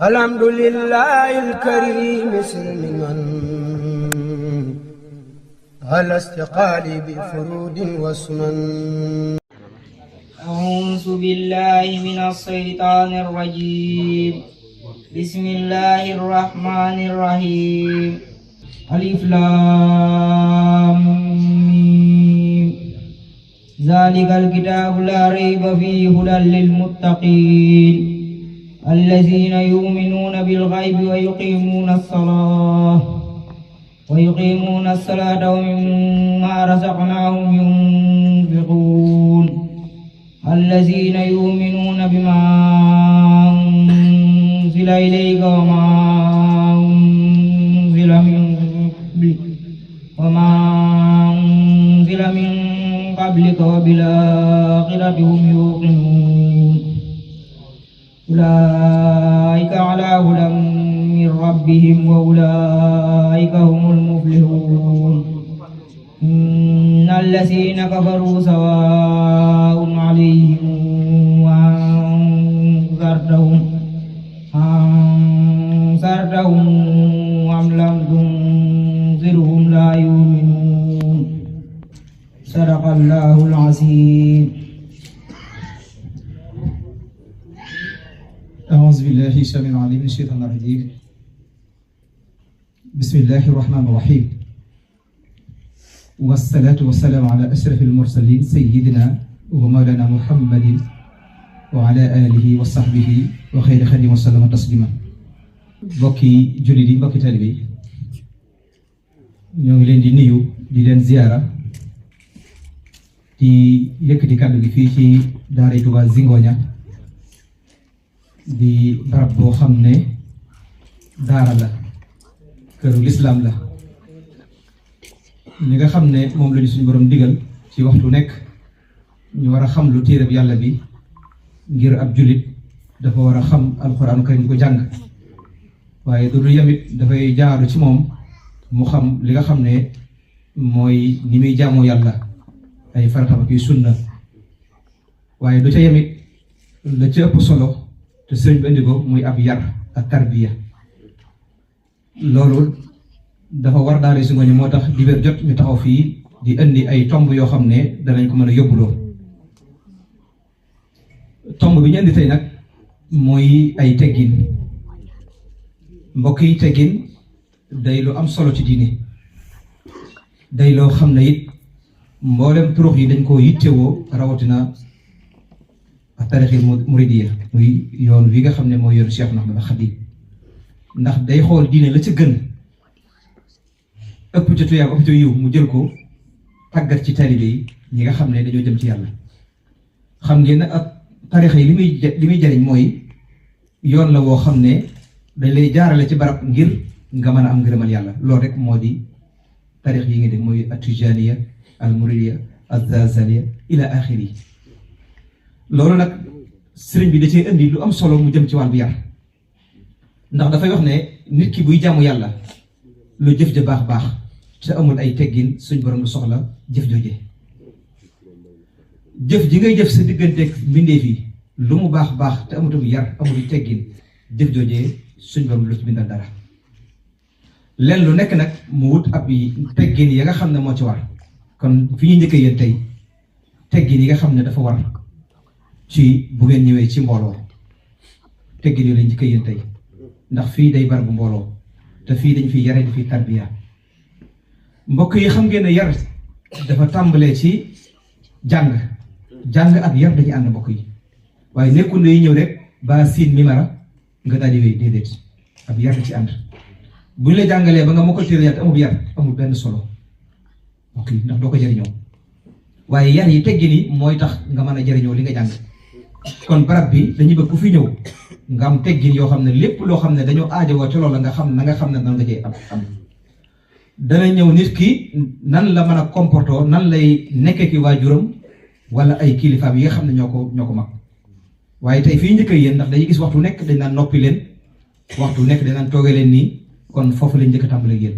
الحمد لله الكريم سلما على استقالي بفرود وسنن. أعوذ بالله من الشيطان الرجيم. بسم الله الرحمن الرحيم. ألف لام ميم. ذلك الكتاب لا ريب فيه هدى للمتقين الذين يؤمنون بالغيب ويقيمون الصلاة ومما رزقناهم ينفقون الذين يؤمنون بما أنزل إليك وما أنزل من قبلك وبالآخرة هم يوقنون أولئك على هدى من ربهم وأولئك هم المفلحون. إن الذين كفروا سواء عليهم أنذرتهم أم لم تنذرهم لا يؤمنون. صدق الله العظيم. أعوذ بالله السميع العليم من الشيطان الرجيم. بسم الله الرحمن الرحيم. والصلاة والسلام على أشرف المرسلين سيدنا ومولانا محمد وعلى آله وصحبه وخير خديم وسلم تسليما. mbokki jullit yi mbokki taalibe yi ñoo ngi leen di nuyu di leen ziyaara di yëkkati kàddu gi fii ci daaray Touba Zingoña di barab boo xam ne daara la këru lislaam la ñi nga xam ne moom lañu suñu borom digal ci waxtu nekk ñu war a xam lu téereb yàlla bi ngir ab jullit dafa war a xam alxuraanu karim di ko jàng waaye du yamit dafay jaaru ci moom mu xam li nga xam ne mooy ni muy jaamoo yàlla ay faratam ak sunna waaye du ca yamit la ca ëpp solo te sëriñ bi indi ko muy ab yar ak tarbiya loolu dafa war daara Zingoña moo tax dibéer jot ñu taxaw fii di indi ay tomb yoo xam ne danañ ko mën a yóbbuloo tomb bi ñu indi tey nag mooy ay teggin mbokk yi teggin day lu am solo ci diine day loo xam ne it mboolem turux yi dañ koo yittewoo rawatina ak tarixi muridiya muy yoon wi nga xam ne mooy yoonu Cheikh Ahmadou Khadim ndax day xool diine la ca gën ëpp ca tuyaab ëpp ca yiw mu jël ko tàggat ci taalibe yi ñi nga xam ne dañoo jëm ci yàlla. xam ngeen ne ak tarixa yi li muy jariñ mooy yoon la woo xam ne dañ lay jaarale ci barab ngir nga mën a am ngërëmal yàlla loolu rek moo di tarix yi nga dégg mooy atijaniya al muridiya al zazaliya ila axiri loolu nag sëriñ bi da cee indi lu am solo mu jëm ci wàllu yar ndax dafay wax ne nit ki buy jaamu yàlla lu jëf ja baax baax te amul ay teggin suñ borom du soxla jëf jooje jëf ji ngay jëf sa digganteeg mbindeef yi lu mu baax baax te amutum yar amul teggin jëf jooje suñ borom lu ci bindal dara leen lu nekk nag mu wut ab teggin yi nga xam ne moo ci war kon fi ñu njëkkee yéen tey teggin yi nga xam ne dafa war ci bu ngeen ñëwee ci mbooloo teggin yooyu lañ njëkkee yéen tey ndax fii day bar bu mbooloo te fii dañ fi yare di fi tarbiya mbokk yi xam ngeen ne yar dafa tàmbalee ci jàng ak yar dañuy ànd mbokk yi waaye nekkul ne yi ñëw rek ba siin mimara nga daal di wéy déedéet ab yar ci ànd buñ la jàngalee ba nga moo ko téere te amul yar amul benn solo mbokk yi ndax doo ko jëriñoo waaye yar yi teggin yi mooy tax nga mën a jëriñoo li nga jàng kon barab bi dañuy bëgg ku fi ñëw nga am teggin yoo xam ne lépp loo xam ne dañoo aajowoo ci loolu nga xam ne nan nga cee am dana ñëw nit ki nan la mën a comporter nan lay nekkee ki waajuram wala ay kilifaam yi nga xam ne ñoo ko mag waaye tey fii njëkk yéen ndax dañuy gis waxtu nekk dañ naan noppi leen waxtu nekk dañ naan toogee leen nii kon foofu lañ njëkk a tàmbalee yéen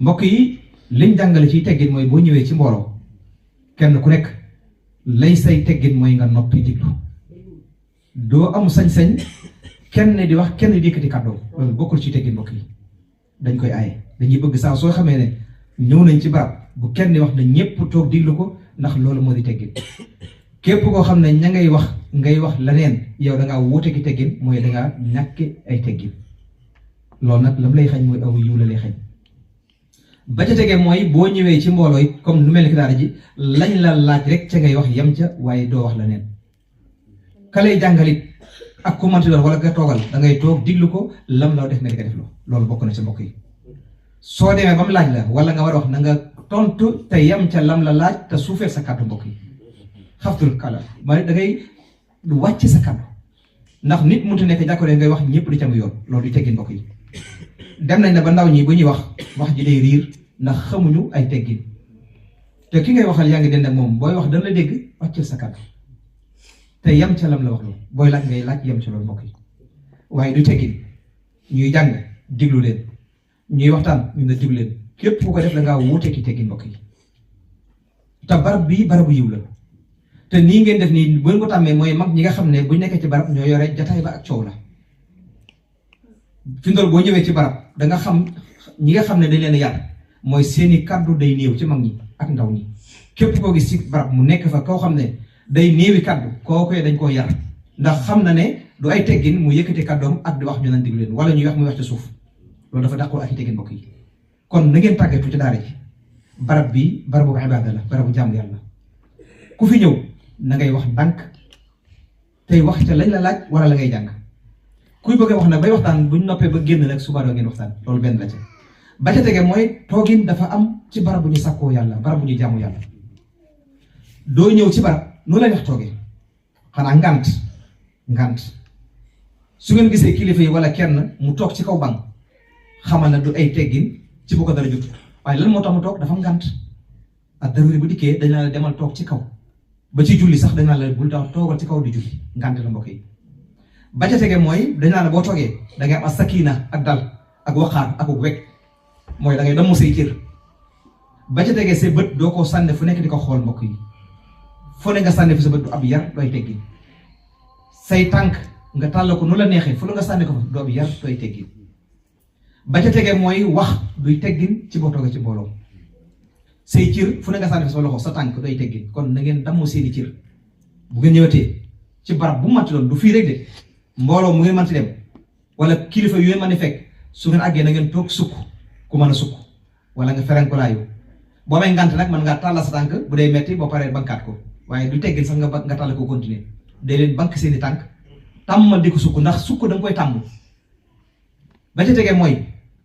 mbokk yi liñ jàngale ci teggin mooy boo ñëwee ci mbooloo kenn ku nekk lay say teggin mooy nga noppi diglu doo am sañ-sañ kenn di wax kenn di yëkkati kàddoom loolu bokkul ci teggin mbokk yi dañ koy aaye dañuy bëgg saa soo xamee ne ñëw nañ ci barab bu kenn di wax na ñëpp toog diglu ko ndax loolu moo di teggin képp koo xam ne ña ngay wax leneen yow da ngaa wuute ki teggin mooy da ngaa ñàkk ay teggin loolu nag lam lay xañ mooy aw yiw la lay xañ ba ca tegee mooy boo ñëwee ci mbooloo it comme lu mel ni ki daara ji lañ la laaj rek ca ngay wax yem ca waaye doo wax leneen ka lay jàngalit ak ku manti doon wala nga toogal da ngay toog diglu ko lam la def nga di ko def loolu bokk na ci mbokk yi soo demee ba mu laaj la wala nga war a wax na nga tontu te yem ca lam la laaj te suufee sa kàddu mbokk yi xaftul kala mooy da ngay wàcc sa kàddu ndax nit mënut a nekk jàkkaarloo ngay wax ñëpp di ca mu yoon loolu di teggin mbokk yi dem nañ ne ba ndaw ñi bu ñuy wax ji day riir ndax xamuñu ay teggin te ki ngay waxal yaa ngi den ak moom booy wax dana la dégg wàccal sa kàddu te yem ca lam la wax loolu booy laaj ngay laaj yem ca loolu mbokk yi waaye du teggin ñuy jàng diglu leen ñuy waxtaan ñu ne diglu leen képp ku ko def da ngaa wuute ki teggin mbokk yi te barab bii barabu yiw la te nii ngeen def nii bu ngeen ko tàmmee mooy mag ñi nga xam ne buñ nekkee ci barab ñoo yore jataay ba ak coow la fi ndol boo ñëwee ci barab da nga xam ñi nga xam ne dañ leen yar mooy seeni kàddu day néew ci mag ñi ak ndaw ñi képp koo gis ci barab mu nekk fa koo xam ne day néewi kàddu kooku dañ koo yar ndax xam na ne du ay teggin mu yëkkati kàddoom ak di wax ñu naan diglu leen wala ñuy wax muy wax ci suuf loolu dafa dàqul ak i teggin mbokk yi kon na ngeen tàggatu ci daara ji barab bi barabu ibaada la barabu jàmm yàlla ku fi ñëw na ngay wax ndànk tey wax ca lañ la laaj wala la ngay jàng kuy bëgg a wax nag bay waxtaan buñ noppee ba génn nag suba doo ngeen waxtaan loolu benn la ca ba ca tege mooy toogin dafa am ci barab bu ñu sàkkoo yàlla barab bu ñu jaamu yàlla doo ñëw ci barab nu lay wax toogee xanaa ngant su ngeen gisee kilifa yi wala kenn mu toog ci kaw banc xamal na du ay teggin ci bu ko dara jot waaye lan moo tax mu toog dafa am ngant ak daruri bu dikkee dañ la demal toog ci kaw ba ci julli sax dañ la bul tax toogal ci kaw di julli ngant la mbokk yi ba ca tege mooy dañ la boo toogee da ngay am as sakina ak dal ak waxaar ak wekk mooy da ngay damm say cër ba ca tegee say bët doo ko sànne fu nekk di ko xool mbokk yi fu ne nga sànne fi sa bët du ab yar dooy teggin say tànk nga tàll ko nu la neexee fu la nga sànne ko fa du ab yar dooy teggin ba ca tegee mooy wax duy teggin ci boo toogee ci mbooloo say cër fu ne nga sànne fi sa loxo sa tànk doy teggin kon na ngeen damm seeni cër bu ngeen ñëwatee ci barab bu manti doon du fii rek de mbooloo mu ngeen manti dem wala kilifa yu ngeen mën a fekk su ngeen àggee na ngeen toog sukk ku mën a sukk wala nga ferenkulaayu boo amee ngant nag mën ngaa tàllal sa tànk bu dee metti boo paree bankaat ko waaye du teggin sax nga tàll ko continuer day leen bank seeni tànk tàmmal di ko sukk ndax sukk da nga koy tàmm ba ca tegee mooy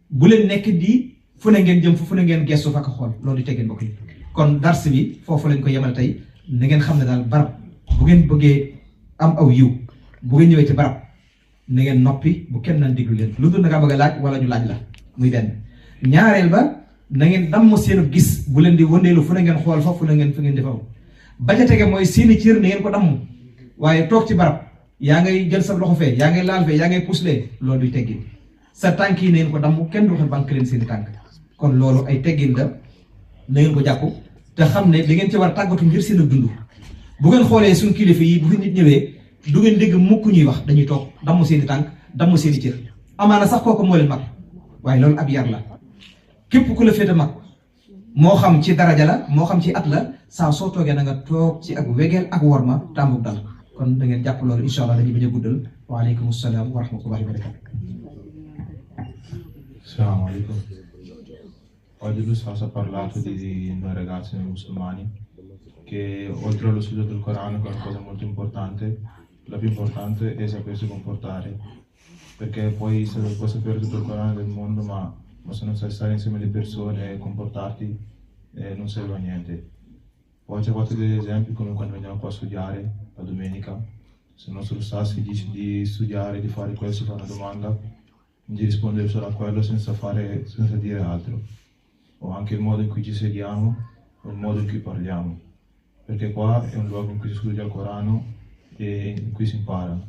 bu leen nekk di fu ne ngeen jëm fu ne ngeen gestu fa ko xool loolu di teggin mbokk yi kon dars bi foofu lañ ko yemal tey na ngeen xam ne daal barab bu ngeen bëggee am aw yiw bu ngeen ñëwee ci barab na ngeen noppi bu kenn naan déglu leen lu dul na nga bëgg a laaj wala ñu laaj la muy benn ñaareel ba na ngeen damm seenu gis bu leen di wëndeelu fu ne ngeen xool fa fu ne ngeen defaw ba ca tege mooy seeni cër na ngeen ko damm waaye toog ci barab yaa ngay jël sa loxo fee yaa ngay laal fee yaa ngay puslee loolu duy teggin sa tànk yi na ngeen ko damm kenn du waxe banque leen seeni tànk kon loolu ay teggin la na ngeen ko jàppu te xam ne da ngeen ci war tàggatu ngir seen dund bu ngeen xoolee suñ kilifa yi bu fi nit ñëwee du ngeen dégg mukk ñuy wax dañuy toog damm seeni tànk damm seeni cër amaana sax kooku moo leen mag waaye loolu ab yar la képp ku la féete mag moo xam ci daraja la moo xam ci at la saa soo toogee na nga toog ci ak wegeel ak worma tàmbub dal kon da ngeen jàpp loolu incha allah dañuy bañ a guddal waaleykum salaam wa rahmatullahi wa barakatu. Assalamu alaikum. Oggi lui ha parlato di noi ragazzi musulmani che oltre allo studio del Corano, che è una cosa molto importante, la più importante è sapersi comportare, perché poi se puoi sapere tutto il Corano del mondo, ma se non sai stare insieme alle persone e comportarti, non serve a niente. Poi ci ho fatto degli esempi come quando veniamo qua a studiare la domenica, se il nostro staff si dice di studiare, di fare quello, si fa una domanda, di rispondere solo a quello senza dire altro, o anche il modo in cui ci sediamo o il modo in cui parliamo, perché qua è un luogo in cui si studia il Corano e in cui si impara.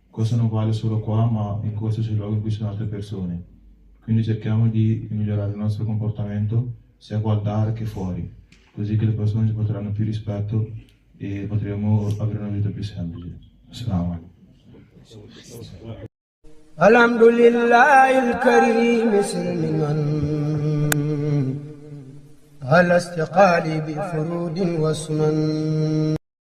Questo non vale solo qua, ma in questo c'è il luogo in cui ci sono altre persone, quindi cerchiamo di migliorare il nostro comportamento sia qua al Dar che fuori, così che le persone ci porteranno più rispetto e potremo avere una vita più semplice. Assalamu alaikum. الحمد لله الكريم سلما على استقالي بفرود وسنن